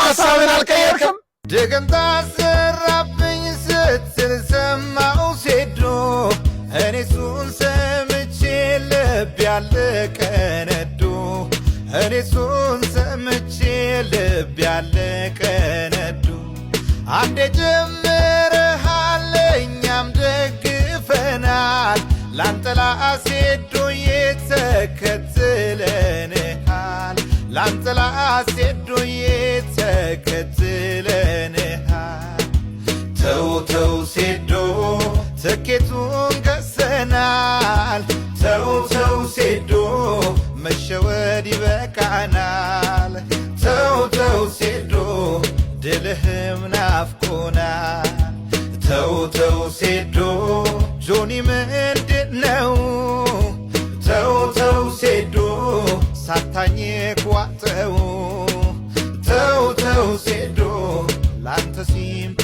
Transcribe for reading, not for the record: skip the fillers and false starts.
ሐሳብን አልቀየርክም ድግምት አሰራብኝ ስትል ሰማሁ ሴዶ እኔ እሱን ሰምቼ ልቤ ያለቀ ነዶ እኔ እሱን ሰምቼ ልቤ ያለቀ ነዶ አንዴ ጀምረሃል እኛም ደግፈናል ላንጠላ ሴዶ የተከትለንሃል ላንጠላ ሴዶ የተከትለንሃል ተው ተው ሴዶ ትኬቱን ገዝተናል ተው ተው ሴዶ መሸወድ ይበቃናል ተው ተው ሴዶ ድልህም ናፍቆናል ተው ተው ሴዶ ጆኒ ምንድነው ተው ተው ሴዶ ሳታኝክ ዋጠው ተው ተው ሴዶ ላንተ ሲምፕ